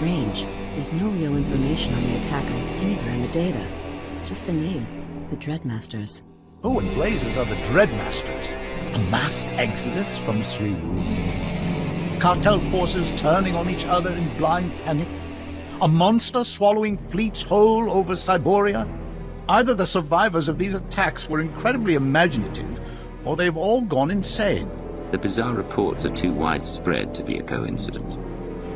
strange. There's no real information on the attackers anywhere in the data. Just a name, the Dreadmasters. Who in blazes are the Dreadmasters? A mass exodus from Sriru? Cartel forces turning on each other in blind panic? A monster swallowing fleets whole over Cyboria? Either the survivors of these attacks were incredibly imaginative, or they've all gone insane. The bizarre reports are too widespread to be a coincidence.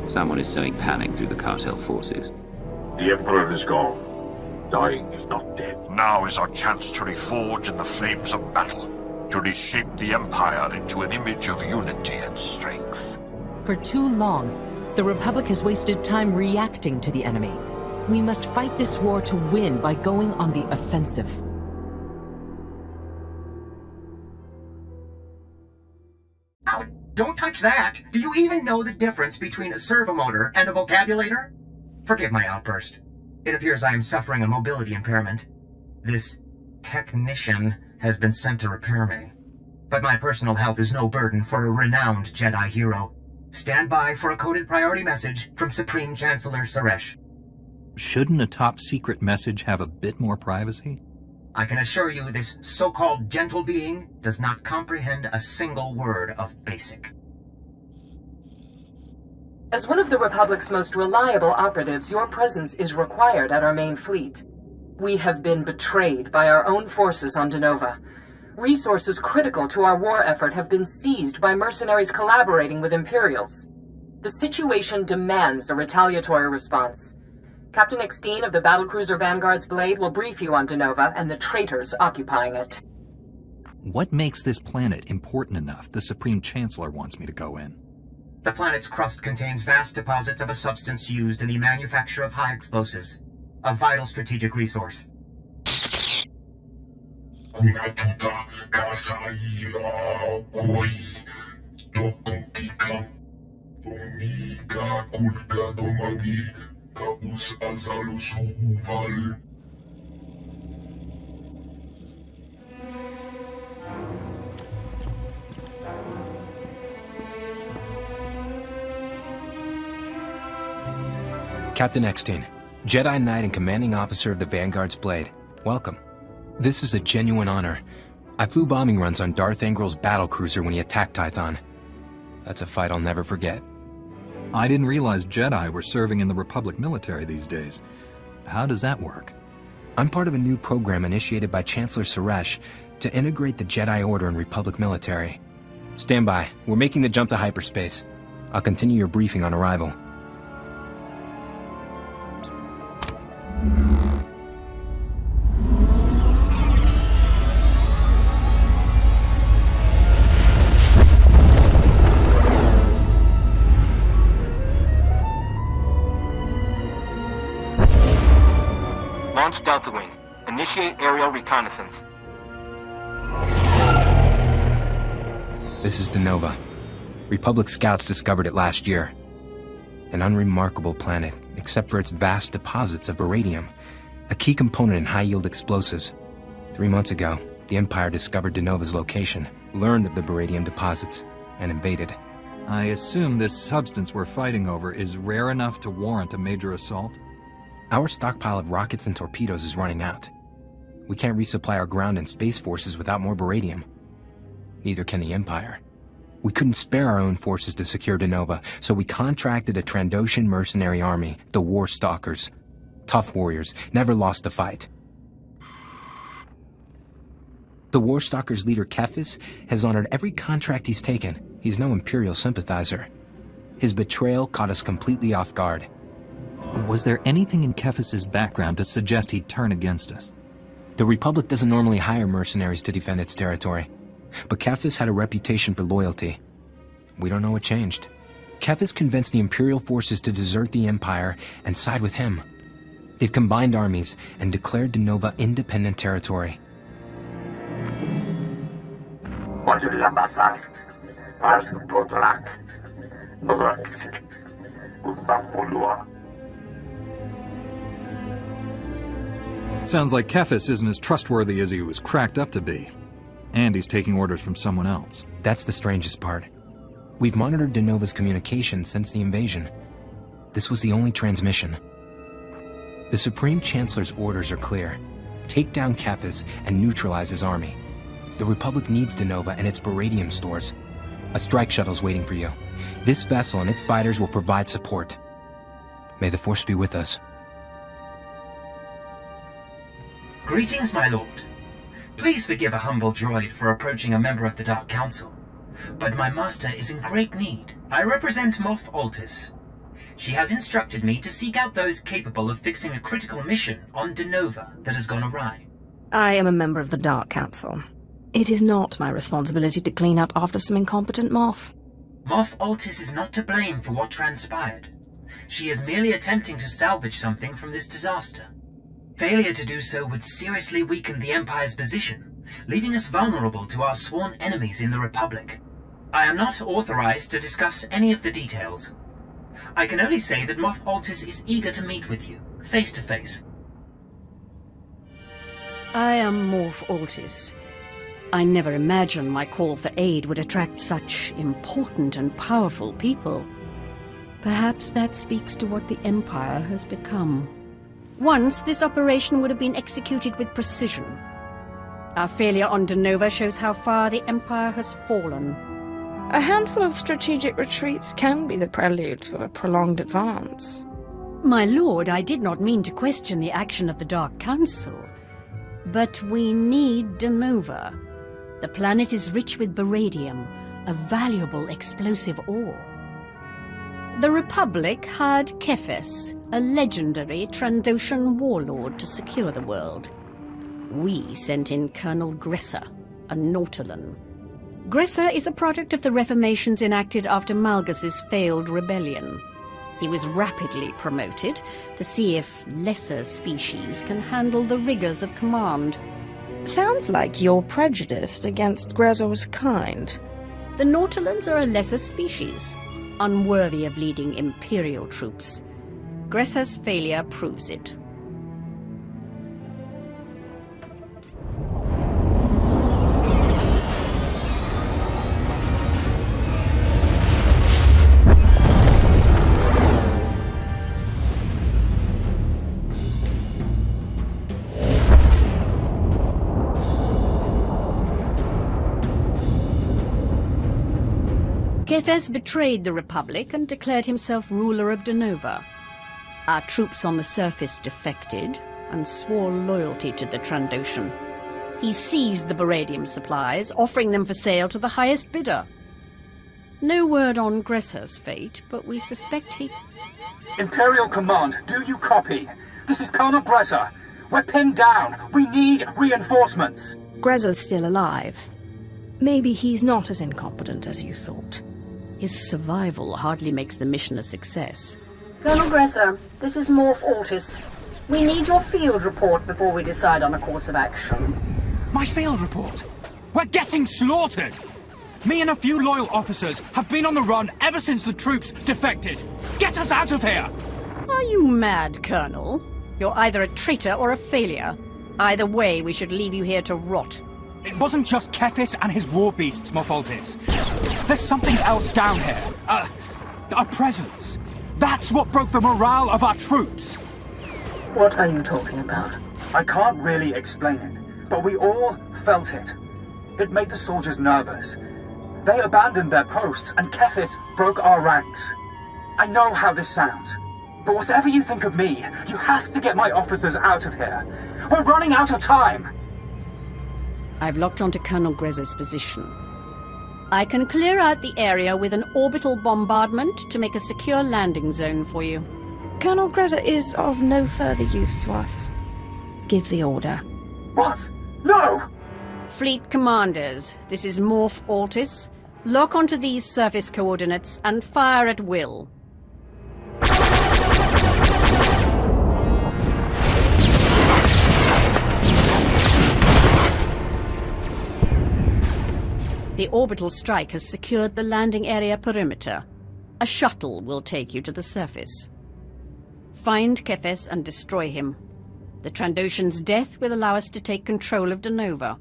Someone is sowing panic through the cartel forces. The Emperor is gone. Dying, if not dead. Now is our chance to reforge in the flames of battle, to reshape the Empire into an image of unity and strength. For too long, the Republic has wasted time reacting to the enemy. We must fight this war to win by going on the offensive. Oh, don't touch that! Do you even know the difference between a servomotor and a vocabulator? Forgive my outburst. It appears I am suffering a mobility impairment. This technician has been sent to repair me. But my personal health is no burden for a renowned Jedi hero. Stand by for a coded priority message from Supreme Chancellor Suresh. Shouldn't a top-secret message have a bit more privacy? I can assure you this so-called gentle being does not comprehend a single word of basic. As one of the Republic's most reliable operatives, your presence is required at our main fleet. We have been betrayed by our own forces on Denova. Resources critical to our war effort have been seized by mercenaries collaborating with Imperials. The situation demands a retaliatory response. Captain Extine of the battlecruiser Vanguard's Blade will brief you on Denova and the traitors occupying it. What makes this planet important enough the Supreme Chancellor wants me to go in? The planet's crust contains vast deposits of a substance used in the manufacture of high explosives. A vital strategic resource. Captain Extine, Jedi Knight and Commanding Officer of the Vanguard's Blade. Welcome. This is a genuine honor. I flew bombing runs on Darth Angril's battlecruiser when he attacked Tython. That's a fight I'll never forget. I didn't realize Jedi were serving in the Republic military these days. How does that work? I'm part of a new program initiated by Chancellor Suresh to integrate the Jedi Order and Republic military. Stand by. We're making the jump to hyperspace. I'll continue your briefing on arrival. Launch Delta Wing. Initiate aerial reconnaissance. This is Denova. Republic scouts discovered it last year. An unremarkable planet, except for its vast deposits of beradium, a key component in high-yield explosives. 3 months ago, the Empire discovered Denova's location, learned of the beradium deposits, and invaded. I assume this substance we're fighting over is rare enough to warrant a major assault? Our stockpile of rockets and torpedoes is running out. We can't resupply our ground and space forces without more beradium. Neither can the Empire. We couldn't spare our own forces to secure Denova, so we contracted a Trandoshan mercenary army, the War Stalkers. Tough warriors, never lost a fight. The War Stalkers' leader, Kefis, has honored every contract he's taken. He's no Imperial sympathizer. His betrayal caught us completely off guard. Was there anything in Kefis's background to suggest he'd turn against us? The Republic doesn't normally hire mercenaries to defend its territory, but Kefis had a reputation for loyalty. We don't know what changed. Kefis convinced the Imperial forces to desert the Empire and side with him. They've combined armies and declared Denova independent territory. Sounds like Kefis isn't as trustworthy as he was cracked up to be. And he's taking orders from someone else. That's the strangest part. We've monitored Denova's communications since the invasion. This was the only transmission. The Supreme Chancellor's orders are clear. Take down Cephas and neutralize his army. The Republic needs Denova and its Baradium stores. A strike shuttle's waiting for you. This vessel and its fighters will provide support. May the Force be with us. Greetings, my lord. Please forgive a humble droid for approaching a member of the Dark Council. But my master is in great need. I represent Moff Altis. She has instructed me to seek out those capable of fixing a critical mission on Denova that has gone awry. I am a member of the Dark Council. It is not my responsibility to clean up after some incompetent Moff. Moff Altis is not to blame for what transpired. She is merely attempting to salvage something from this disaster. Failure to do so would seriously weaken the Empire's position, leaving us vulnerable to our sworn enemies in the Republic. I am not authorized to discuss any of the details. I can only say that Moff Altis is eager to meet with you, face to face. I am Morph Altis. I never imagined my call for aid would attract such important and powerful people. Perhaps that speaks to what the Empire has become. Once, this operation would have been executed with precision. Our failure on Denova shows how far the Empire has fallen. A handful of strategic retreats can be the prelude to a prolonged advance. My lord, I did not mean to question the action of the Dark Council. But we need Denova. The planet is rich with Baradium, a valuable explosive ore. The Republic hired Cephas, a legendary Trandoshan warlord, to secure the world. We sent in Colonel Gresser, a Nautolan. Gresser is a product of the reformations enacted after Malgus's failed rebellion. He was rapidly promoted to see if lesser species can handle the rigors of command. Sounds like you're prejudiced against Grezzo's kind. The Nautolans are a lesser species, unworthy of leading Imperial troops. Gresser's failure proves it. Cephas betrayed the Republic and declared himself ruler of Denova. Our troops on the surface defected and swore loyalty to the Trandoshan. He seized the Baradium supplies, offering them for sale to the highest bidder. No word on Gresser's fate, but we suspect he... Imperial Command, do you copy? This is Colonel Gresser. We're pinned down. We need reinforcements. Grezzo's still alive. Maybe he's not as incompetent as you thought. His survival hardly makes the mission a success. Colonel Gresser, this is Morph Altis. We need your field report before we decide on a course of action. My field report? We're getting slaughtered! Me and a few loyal officers have been on the run ever since the troops defected. Get us out of here! Are you mad, Colonel? You're either a traitor or a failure. Either way, we should leave you here to rot. It wasn't just Cephas and his war beasts, Moff Altis. There's something else down here. A presence. That's what broke the morale of our troops. What are you talking about? I can't really explain it, but we all felt it. It made the soldiers nervous. They abandoned their posts, and Cephas broke our ranks. I know how this sounds, but whatever you think of me, you have to get my officers out of here. We're running out of time! I've locked onto Colonel Gresser's position. I can clear out the area with an orbital bombardment to make a secure landing zone for you. Colonel Gresser is of no further use to us. Give the order. What? No! Fleet commanders, this is Morph Altis. Lock onto these surface coordinates and fire at will. The orbital strike has secured the landing area perimeter. A shuttle will take you to the surface. Find Cephas and destroy him. The Trandoshan's death will allow us to take control of Denova.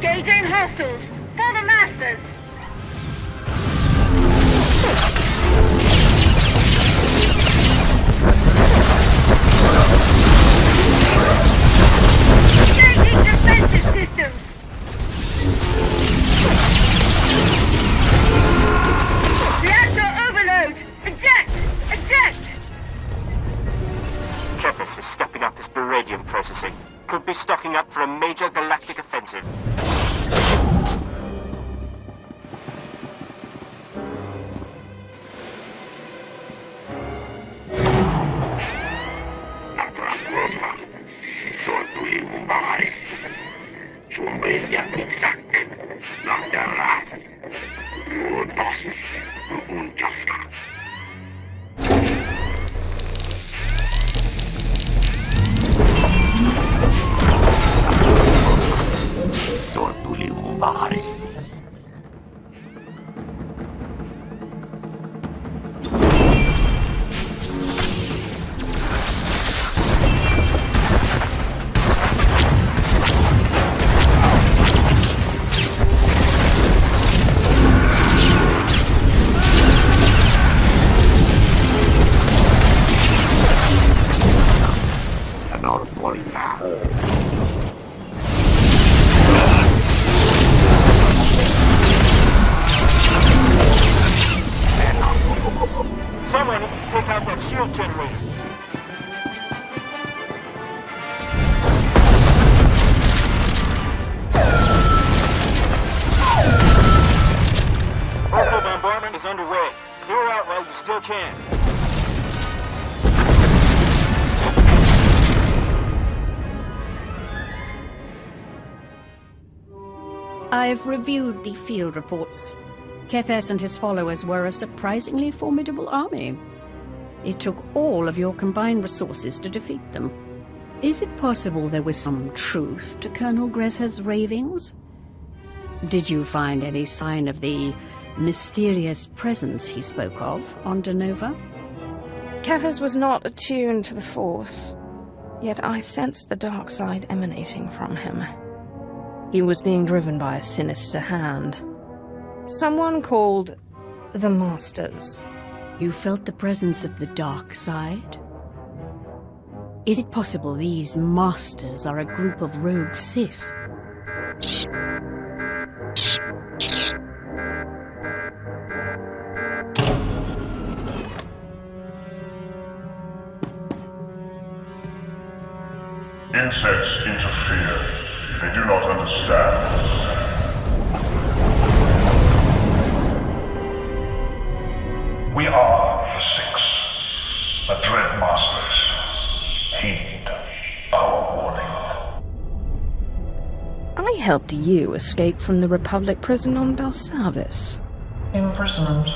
Engaging hostiles! For the Masters! Engaging defensive systems! Reactor overload! Eject! Eject! Kefis is stepping up his beradium processing. Could be stocking up for a major galactic offensive. Someone needs to take out that shield generator. Orbital bombardment is underway. Clear out while you still can. I've reviewed the field reports. Kefes and his followers were a surprisingly formidable army. It took all of your combined resources to defeat them. Is it possible there was some truth to Colonel Grezha's ravings? Did you find any sign of the mysterious presence he spoke of on Denova? Kefes was not attuned to the Force, yet I sensed the dark side emanating from him. He was being driven by a sinister hand. Someone called the Masters. You felt the presence of the dark side? Is it possible these Masters are a group of rogue Sith? Insects interfere. They do not understand. We are the Six, the Dread Masters. Heed our warning. I helped you escape from the Republic prison on Belsavis. Imprisonment.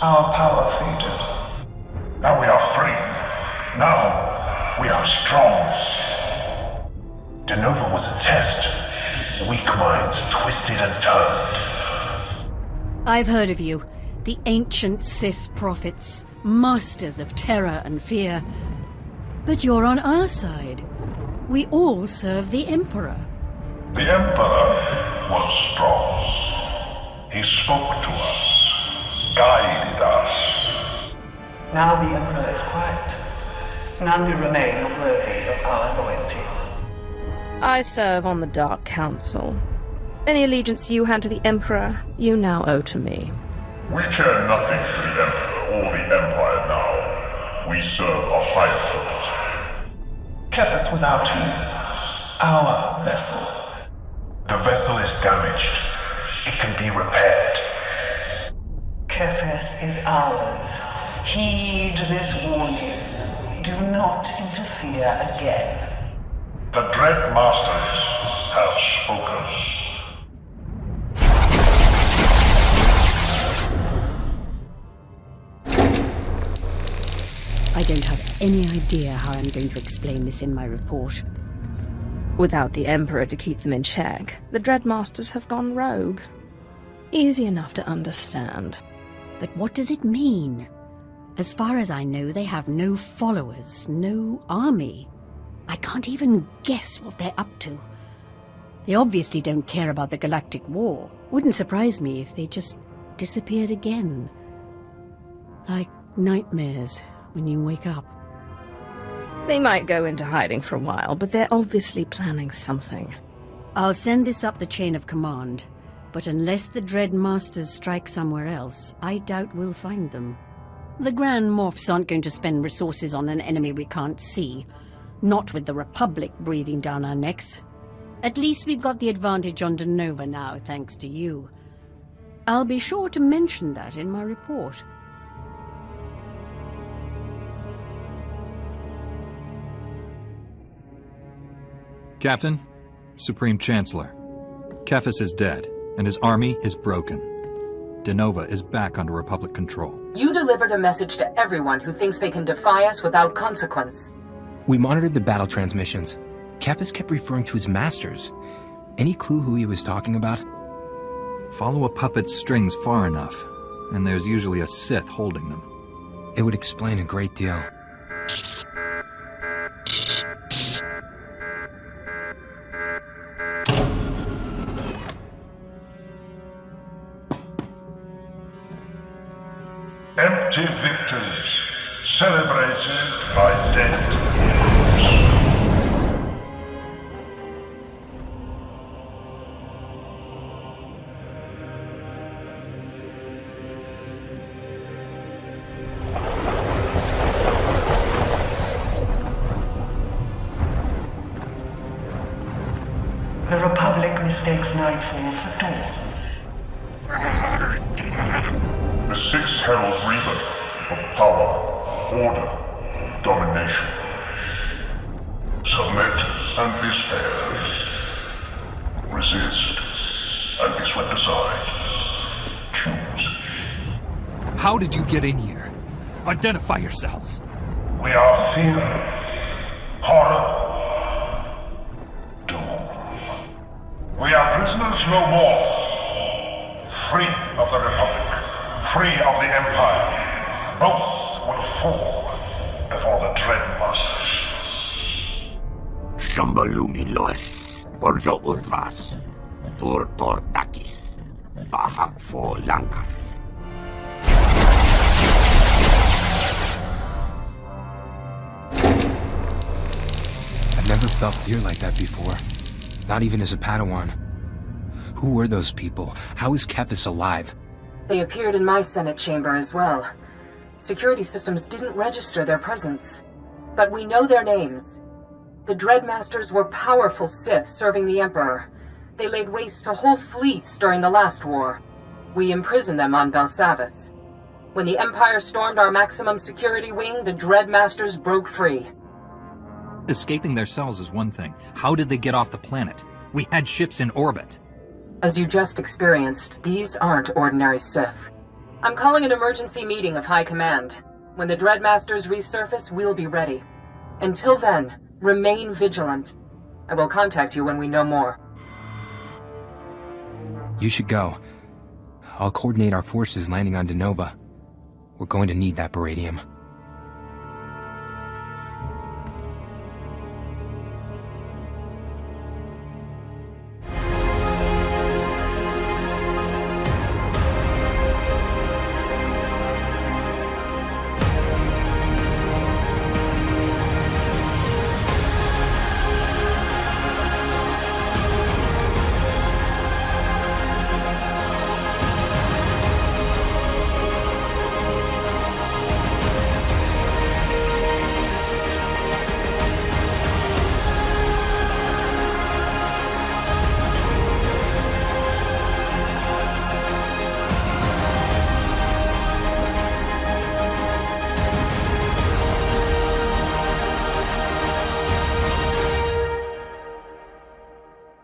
Our power faded. Now we are free. Now we are strong. Denova was a test. Weak minds twisted and turned. I've heard of you. The ancient Sith prophets, masters of terror and fear. But you're on our side. We all serve the Emperor. The Emperor was strong. He spoke to us, guided us. Now the Emperor is quiet. None will remain worthy of our loyalty. I serve on the Dark Council. Any allegiance you had to the Emperor, you now owe to me. We care nothing for the Emperor or the Empire now. We serve a higher purpose. Kefis was our tool. Our vessel. The vessel is damaged. It can be repaired. Kefis is ours. Heed this warning. Do not interfere again. The Dread Masters have spoken. I don't have any idea how I'm going to explain this in my report. Without the Emperor to keep them in check, the Dreadmasters have gone rogue. Easy enough to understand. But what does it mean? As far as I know, they have no followers, no army. I can't even guess what they're up to. They obviously don't care about the Galactic War. Wouldn't surprise me if they just disappeared again. Like nightmares when you wake up. They might go into hiding for a while, but they're obviously planning something. I'll send this up the chain of command, but unless the Dread Masters strike somewhere else, I doubt we'll find them. The Grand Morphs aren't going to spend resources on an enemy we can't see. Not with the Republic breathing down our necks. At least we've got the advantage on Denova now, thanks to you. I'll be sure to mention that in my report. Captain, Supreme Chancellor, Kefis is dead, and his army is broken. Denova is back under Republic control. You delivered a message to everyone who thinks they can defy us without consequence. We monitored the battle transmissions. Kefis kept referring to his masters. Any clue who he was talking about? Follow a puppet's strings far enough, and there's usually a Sith holding them. It would explain a great deal. Empty victories, celebrated by dead heroes. The Republic mistakes nightfall for dawn. The Six heralds rebirth of power, order, domination. Submit and be spared. Resist and be swept aside. Choose. How did you get in here? Identify yourselves. We are fear, horror, doom. We are prisoners no more. Free of the Republic, free of the Empire. Both will fall before the Dread Masters. Shambalumi loes, Borjo Udvas, Tur Takis, Bahak Fo Lankas. I've never felt fear like that before. Not even as a Padawan. Who were those people? How is Kefis alive? They appeared in my Senate chamber as well. Security systems didn't register their presence. But we know their names. The Dreadmasters were powerful Sith serving the Emperor. They laid waste to whole fleets during the last war. We imprisoned them on Belsavis. When the Empire stormed our maximum security wing, the Dreadmasters broke free. Escaping their cells is one thing. How did they get off the planet? We had ships in orbit. As you just experienced, these aren't ordinary Sith. I'm calling an emergency meeting of High Command. When the Dreadmasters resurface, we'll be ready. Until then, remain vigilant. I will contact you when we know more. You should go. I'll coordinate our forces landing on Denova. We're going to need that Baradium.